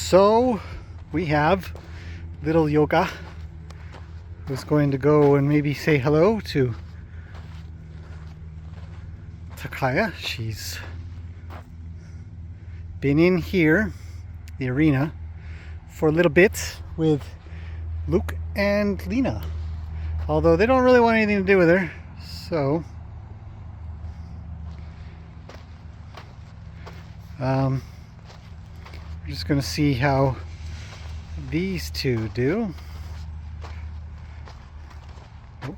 So we have little Joka, who's going to go and maybe say hello to Taikaya. She's been in here, the arena, for a little bit with Luke and Lena. Although they don't really want anything to do with her, so we're just going to see how these two do. Oh.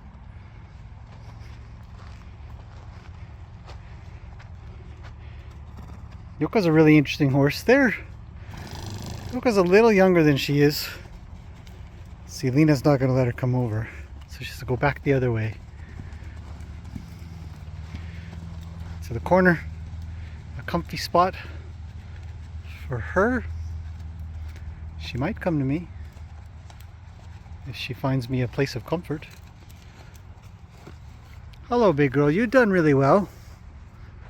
Yoko's a really interesting horse there. Yoko's a little younger than she is. See, Lena's not going to let her come over, so she has to go back the other way to the corner. A comfy spot for her. She might come to me if she finds me a place of comfort. Hello, big girl. You've done really well.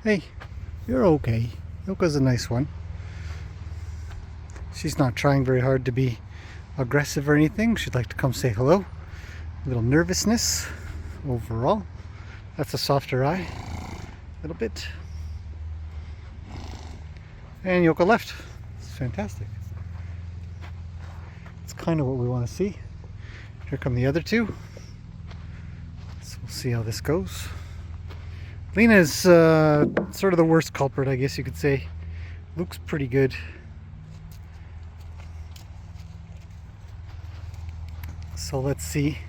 Hey, you're okay. Yoko's a nice one. She's not trying very hard to be aggressive or anything. She'd like to come say hello. A little nervousness overall. That's a softer eye. A little bit. And Yoko left. It's fantastic. It's kind of what we want to see. Here come the other two. So we'll see how this goes. Lena is sort of the worst culprit, I guess you could say. Luke's pretty good. So let's see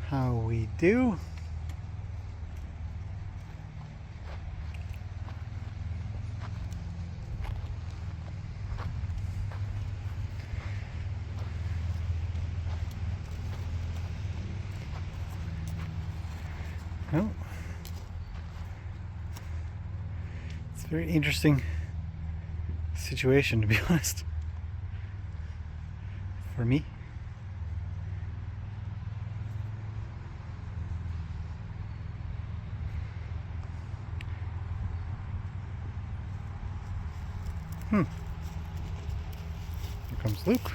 how we do. No. It's a very interesting situation, to be honest, for me. Here comes Luke.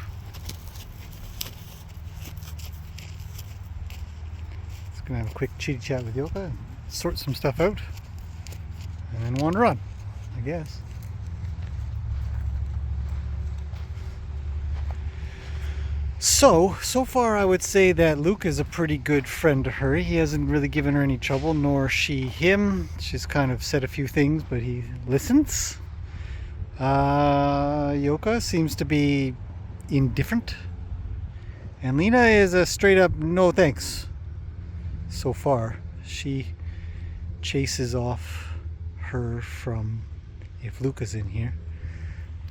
Just gonna have a quick chitty chat with Yoka, sort some stuff out, and then wander on, I guess. So far I would say that Luke is a pretty good friend to her. He hasn't really given her any trouble, nor she him. She's kind of said a few things, but he listens. Yoka seems to be indifferent, and Lena is a straight up no thanks. So far, she chases off her from if Luke is in here.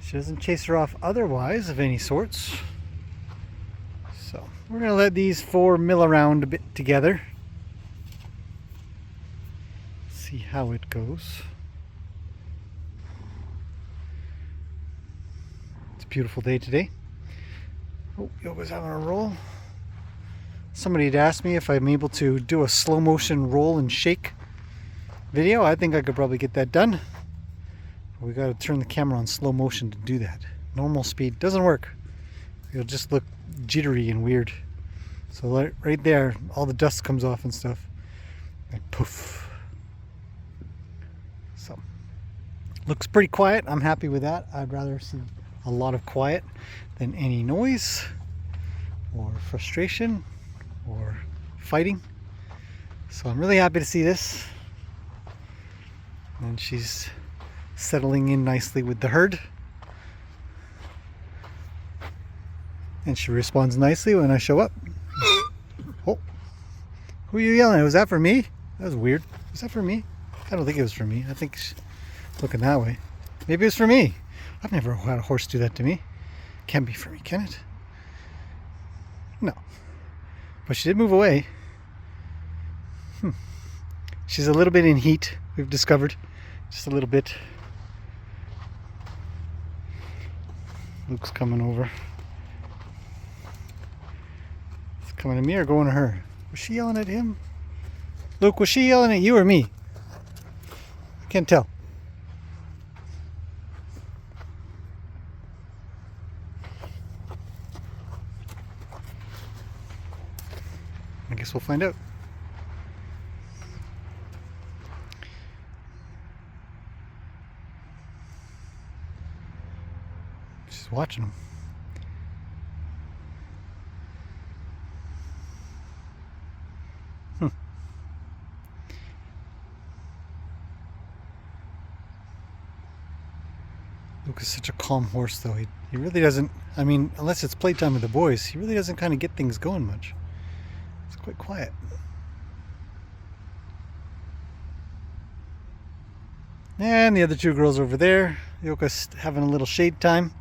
She doesn't chase her off otherwise of any sorts. So we're gonna let these four mill around a bit together. See how it goes. Beautiful day today. Oh, Yoko's having a roll. Somebody had asked me if I'm able to do a slow motion roll and shake video. I think I could probably get that done. But we got to turn the camera on slow motion to do that. Normal speed doesn't work. It'll just look jittery and weird. So right there, all the dust comes off and stuff. Like poof. So looks pretty quiet. I'm happy with that. I'd rather see a lot of quiet than any noise or frustration or fighting. So I'm really happy to see this. And she's settling in nicely with the herd. And she responds nicely when I show up. Oh, who are you yelling at? Was that for me? That was weird. Was that for me? I don't think it was for me. I think she's looking that way. Maybe it was for me. I've never had a horse do that to me. Can't be for me, can it? No. But she did move away. She's a little bit in heat, we've discovered. Just a little bit. Luke's coming over. It's coming to me or going to her? Was she yelling at him? Luke, was she yelling at you or me? I can't tell. guess we'll find out. She's watching him. Luke is such a calm horse, though. He really doesn't, I mean, unless it's playtime with the boys, he really doesn't kind of get things going much. It's quite quiet. And the other two girls over there. Yoka's having a little shade time.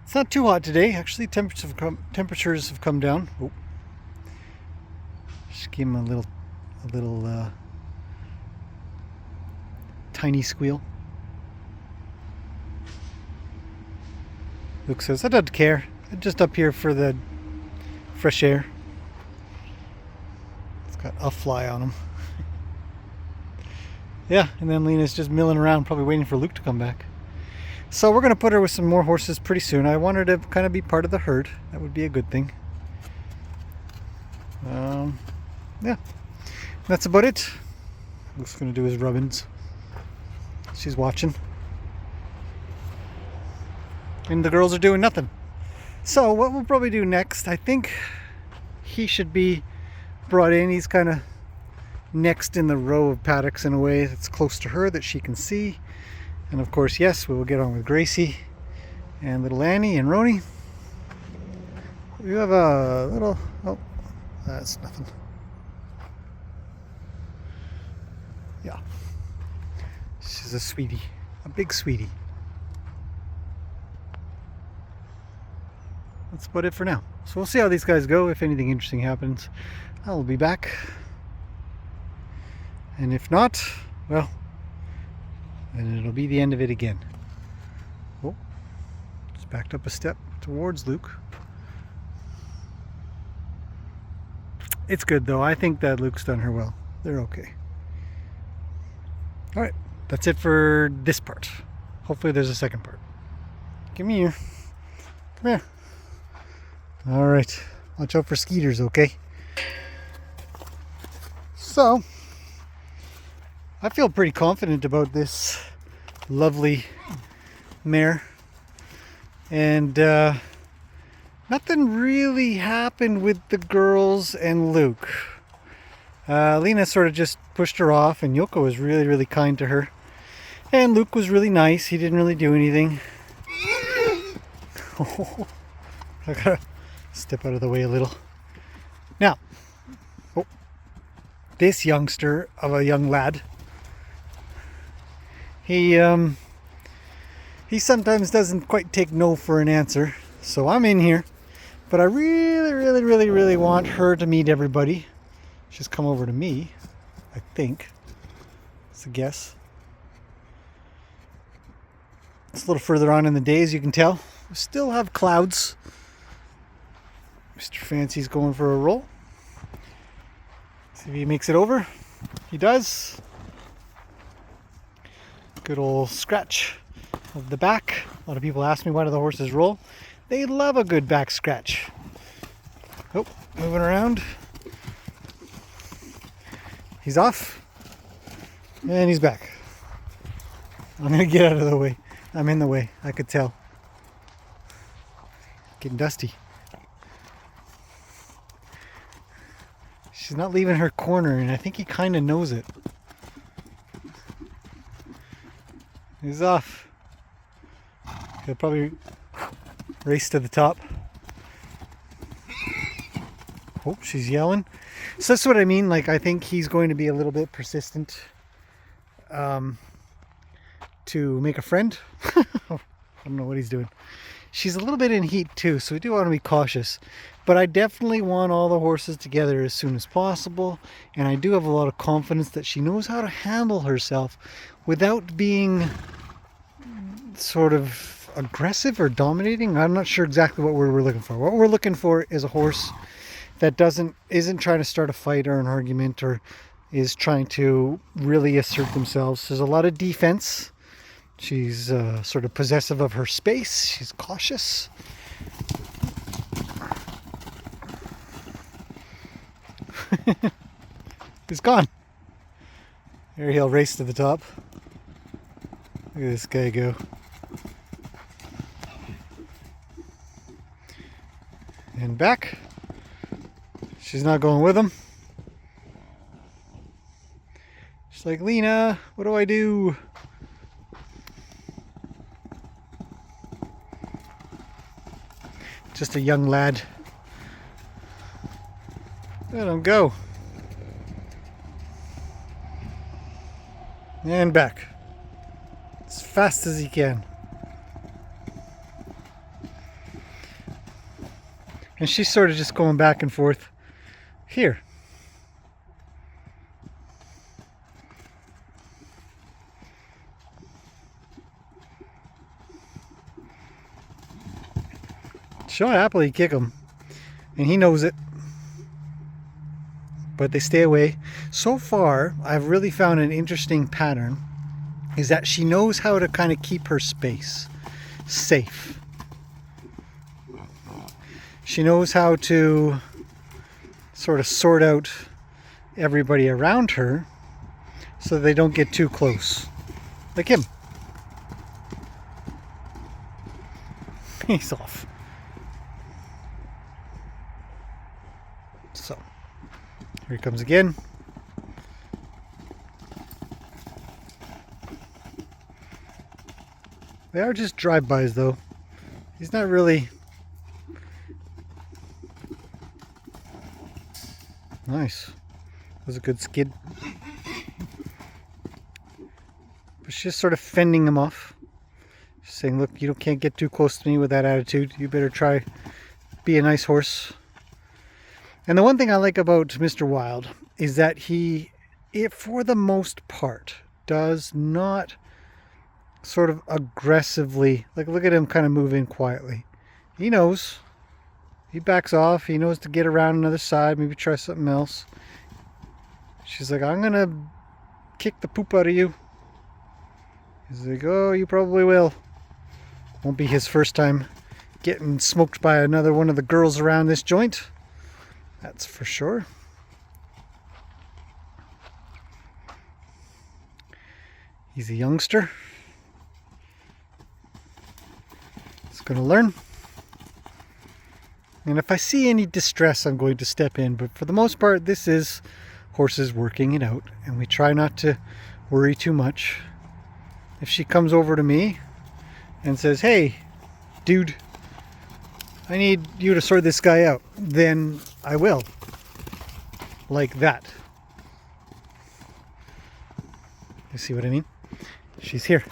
It's not too hot today. Actually, temperatures have come down. Oh. Just gave him a little tiny squeal. Luke says, I don't care. I'm just up here for the fresh air. It's got a fly on him. Yeah, and then Lena's just milling around, probably waiting for Luke to come back. So we're going to put her with some more horses pretty soon. I want her to kind of be part of the herd. That would be a good thing. Yeah, that's about it. Luke's going to do his rubbings. She's watching. And the girls are doing nothing. So what we'll probably do next, I think he should be brought in. He's kind of next in the row of paddocks in a way that's close to her that she can see. And of course, yes, we will get on with Gracie and little Annie and Roni. We have a little, oh, that's nothing. Yeah, she's a sweetie, a big sweetie. That's about it for now. So we'll see how these guys go. If anything interesting happens, I'll be back. And if not, well, then it'll be the end of it again. Oh, just backed up a step towards Luke. It's good though. I think that Luke's done her well. They're okay. All right, that's it for this part. Hopefully there's a second part. Come here. Come here. All right, watch out for skeeters, okay? So, I feel pretty confident about this lovely mare. And nothing really happened with the girls and Luke. Lena sort of just pushed her off, and Yoko was really, really kind to her. And Luke was really nice. He didn't really do anything. I gotta step out of the way a little. Now, this youngster of a young lad, he sometimes doesn't quite take no for an answer. So I'm in here, but I really want her to meet everybody. She's come over to me, I think. It's a guess. It's a little further on in the day, as you can tell. We still have clouds. Mr. Fancy's going for a roll. See if he makes it over. He does. Good old scratch of the back. A lot of people ask me, why do the horses roll? They love a good back scratch. Oh, moving around. He's off. And he's back. I'm going to get out of the way. I'm in the way. I could tell. Getting dusty. She's not leaving her corner, and I think he kind of knows it. He's off. He'll probably race to the top. Oh, she's yelling. So that's what I mean. Like, I think he's going to be a little bit persistent to make a friend. I don't know what he's doing. She's a little bit in heat too, so we do want to be cautious. But I definitely want all the horses together as soon as possible. And I do have a lot of confidence that she knows how to handle herself without being sort of aggressive or dominating. I'm not sure exactly what we're looking for. What we're looking for is a horse that isn't trying to start a fight or an argument, or is trying to really assert themselves. There's a lot of defense. She's sort of possessive of her space. She's cautious. He's gone. There he'll race to the top. Look at this guy go. And back. She's not going with him. She's like, Lena, what do I do? Just a young lad. Let him go. And back. As fast as he can. And she's sort of just going back and forth here. She'll happily kick him, and he knows it, but they stay away. So far, I've really found an interesting pattern, is that she knows how to kind of keep her space safe. She knows how to sort of sort out everybody around her so they don't get too close. Like him. He's off. So, here he comes again. They are just drive-bys though. He's not really... Nice. That was a good skid. But she's just sort of fending him off. She's saying, look, you can't get too close to me with that attitude. You better try be a nice horse. And the one thing I like about Mr. Wilde is that he, for the most part, does not sort of aggressively, like look at him kind of move in quietly. He knows. He backs off. He knows to get around another side, maybe try something else. She's like, I'm going to kick the poop out of you. He's like, oh, you probably will. Won't be his first time getting smoked by another one of the girls around this joint. That's for sure. He's a youngster. He's going to learn. And if I see any distress, I'm going to step in. But for the most part, this is horses working it out. And we try not to worry too much. If she comes over to me and says, hey, dude, I need you to sort this guy out, then I will. Like that. You see what I mean? She's here.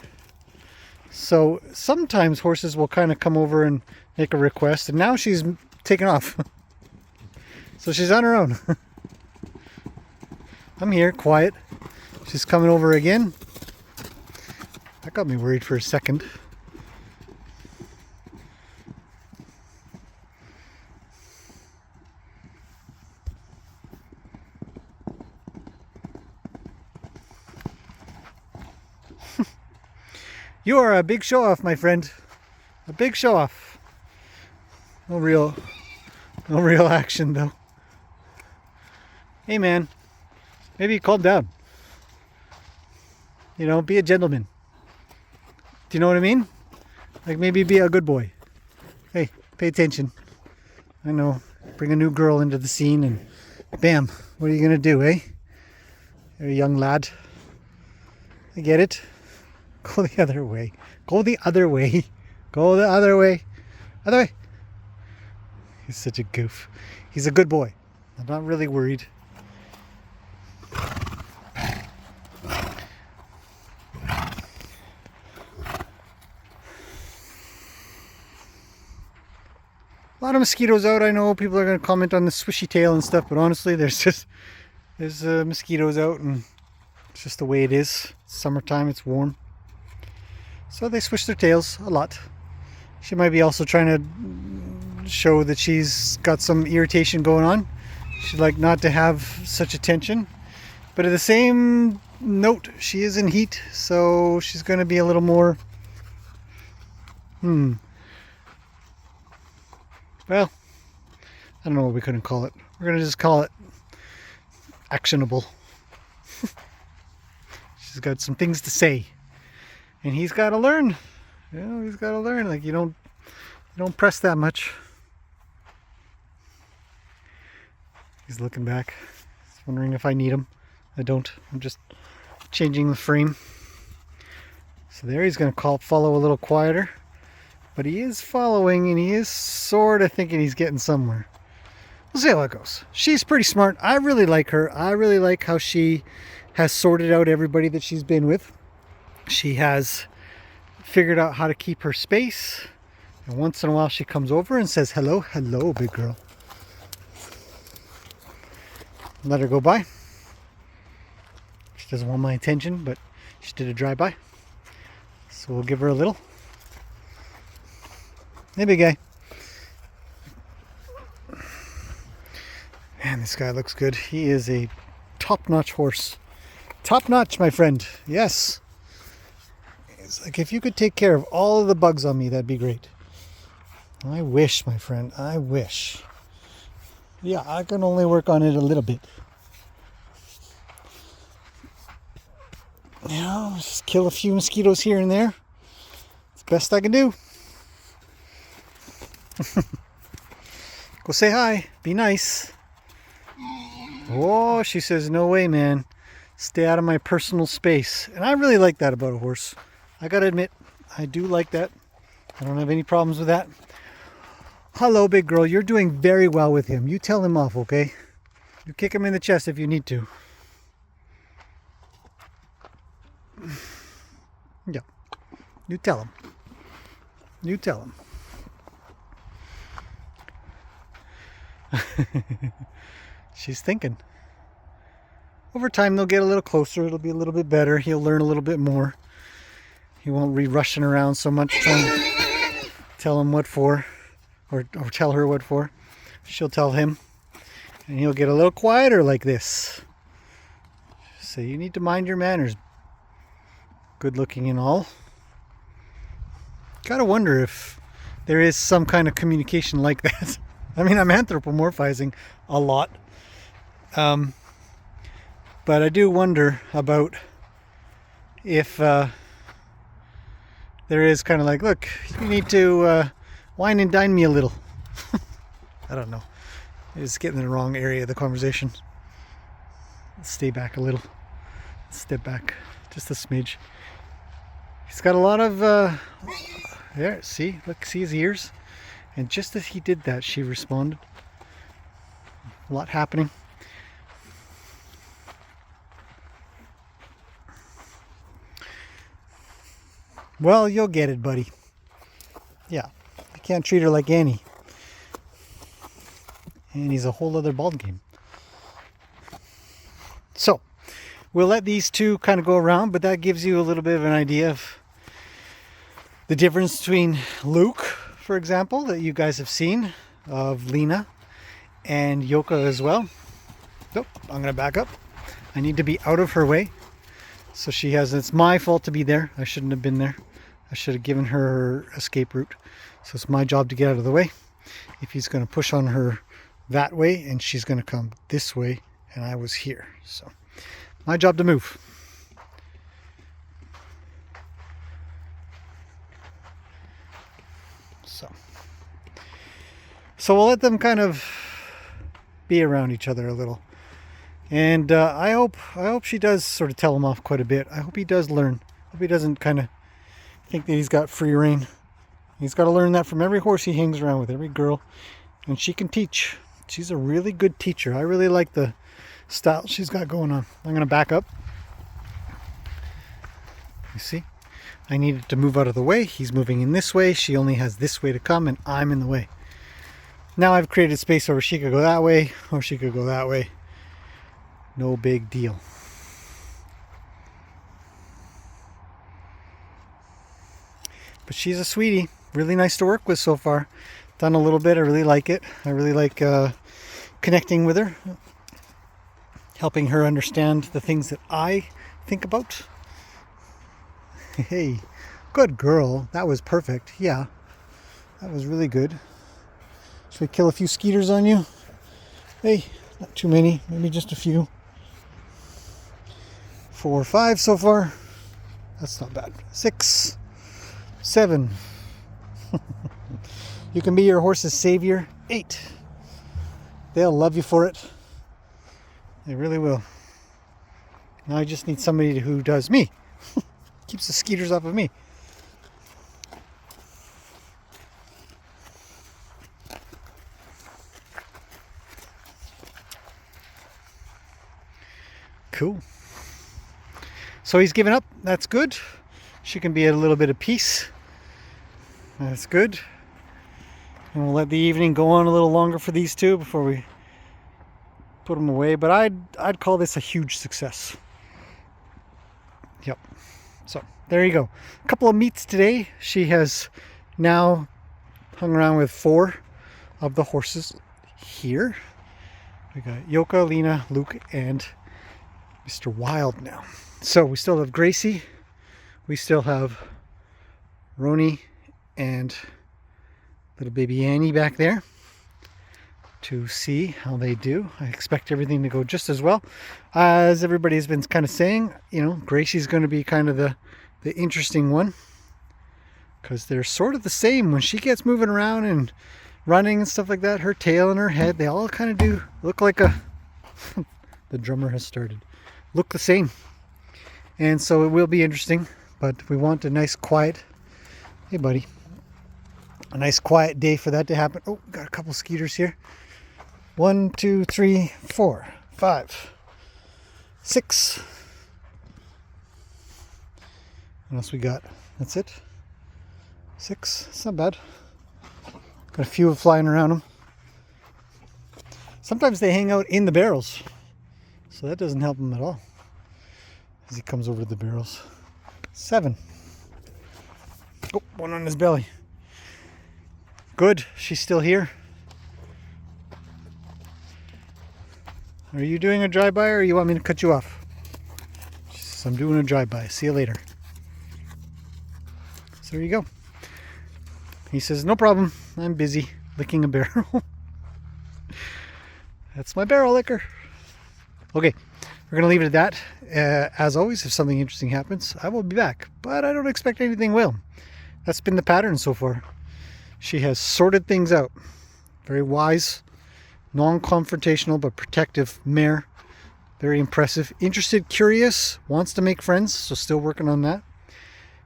So sometimes horses will kind of come over and make a request, and now she's taken off. So she's on her own. I'm here, quiet. She's coming over again. That got me worried for a second. You are a big show-off, my friend. A big show-off. No real action, though. Hey, man. Maybe calm down. You know, be a gentleman. Do you know what I mean? Like, maybe be a good boy. Hey, pay attention. I know. Bring a new girl into the scene and bam. What are you going to do, eh? You're a young lad. I get it. Go the other way. Go the other way. Go the other way. Other way. He's such a goof. He's a good boy. I'm not really worried. A lot of mosquitoes out. I know people are going to comment on the swishy tail and stuff, but honestly, there's mosquitoes out, and it's just the way it is. It's summertime, it's warm. So they swish their tails a lot. She might be also trying to show that she's got some irritation going on. She'd like not to have such attention. But at the same note, she is in heat, so she's going to be a little more... Well, I don't know what we couldn't call it. We're going to just call it actionable. She's got some things to say. And he's got to learn. You know, he's got to learn. Like, you don't press that much. He's looking back. He's wondering if I need him. I don't. I'm just changing the frame. So there, he's going to follow a little quieter. But he is following, and he is sort of thinking he's getting somewhere. We'll see how it goes. She's pretty smart. I really like her. I really like how she has sorted out everybody that she's been with. She has figured out how to keep her space. And once in a while she comes over and says, hello, hello, big girl. Let her go by. She doesn't want my attention, but she did a drive-by. So we'll give her a little. Hey, big guy. Man, this guy looks good. He is a top-notch horse. Top-notch, my friend. Yes. It's like, if you could take care of all of the bugs on me, that'd be great. I wish, my friend. I wish. Yeah, I can only work on it a little bit. You know, just kill a few mosquitoes here and there. It's the best I can do. Go say hi. Be nice. Oh, she says, no way, man. Stay out of my personal space. And I really like that about a horse. I gotta admit, I do like that. I don't have any problems with that. Hello, big girl. You're doing very well with him. You tell him off, okay? You kick him in the chest if you need to. Yeah. You tell him. You tell him. She's thinking. Over time they'll get a little closer. It'll be a little bit better. He'll learn a little bit more. He won't be rushing around so much trying to tell him what for, or tell her what for. She'll tell him, and he'll get a little quieter like this. So you need to mind your manners. Good looking and all. Gotta wonder if there is some kind of communication like that. I mean, I'm anthropomorphizing a lot. But I do wonder about if there is kind of like, look, you need to wine and dine me a little. I don't know. It's getting in the wrong area of the conversation. Let's stay back a little. Step back just a smidge. He's got a lot of there, see, look, see his ears. And just as he did that, she responded. A lot happening. Well, you'll get it, buddy. Yeah, you can't treat her like Annie. Annie's a whole other ballgame. So, we'll let these two kind of go around, but that gives you a little bit of an idea of the difference between Luke, for example, that you guys have seen, of Lena, and Joka as well. Nope, I'm going to back up. I need to be out of her way. So she has, it's my fault to be there. I shouldn't have been there. I should have given her escape route. So it's my job to get out of the way. If he's going to push on her that way, and she's going to come this way, and I was here. So my job to move. So we'll let them kind of be around each other a little. And I hope she does sort of tell him off quite a bit. I hope he does learn. I hope he doesn't kind of think that he's got free reign. He's got to learn that from every horse he hangs around with, every girl. And she can teach. She's a really good teacher. I really like the style she's got going on. I'm going to back up. You see? I needed to move out of the way. He's moving in this way. She only has this way to come, and I'm in the way. Now I've created space where she could go that way, or she could go that way. No big deal. But she's a sweetie. Really nice to work with so far. Done a little bit. I really like it. I really like connecting with her. Helping her understand the things that I think about. Hey, good girl. That was perfect. Yeah, that was really good. Should we kill a few skeeters on you? Hey, not too many. Maybe just a few. 4, 5 so far. That's not bad. 6, 7. You can be your horse's savior. 8. They'll love you for it. They really will. Now I just need somebody who does me. Keeps the skeeters off of me. Cool. So he's given up. That's good. She can be at a little bit of peace. That's good. And we'll let the evening go on a little longer for these two before we put them away. But I'd call this a huge success. Yep. So there you go. A couple of meets today. She has now hung around with 4 of the horses here. We got Joka, Lena, Luke, and Mr. Wilde now. So we still have Gracie. We still have Roni and little baby Annie back there to see how they do. I expect everything to go just as well. As everybody's been kind of saying, you know, Gracie's going to be kind of the interesting one, because they're sort of the same. When she gets moving around and running and stuff like that, her tail and her head, they all kind of do look like a the drummer has started, look the same. And so it will be interesting, but we want a nice quiet, hey buddy, a nice quiet day for that to happen. Oh, got a couple skeeters here. 1, 2, 3, 4, 5, 6. What else we got? That's it. 6. It's not bad. Got a few flying around them. Sometimes they hang out in the barrels, so that doesn't help them at all as he comes over to the barrels. 7. Oh, one on his belly. Good. She's still here. Are you doing a drive-by, or you want me to cut you off? She says, I'm doing a drive-by. See you later. So there you go. He says, no problem. I'm busy licking a barrel. That's my barrel licker. Okay, we're going to leave it at that. As always, if something interesting happens, I will be back. But I don't expect anything will. That's been the pattern so far. She has sorted things out. Very wise, non-confrontational, but protective mare. Very impressive. Interested, curious, wants to make friends, so still working on that.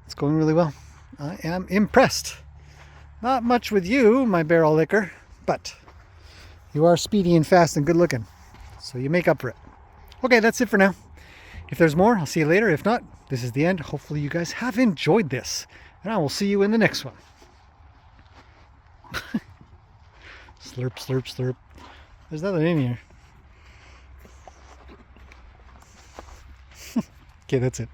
It's going really well. I am impressed. Not much with you, my barrel licker, but you are speedy and fast and good looking, so you make up for it. Okay, that's it for now. If there's more, I'll see you later. If not, this is the end. Hopefully you guys have enjoyed this, and I will see you in the next one. Slurp, slurp, slurp. There's nothing in here. Okay, that's it.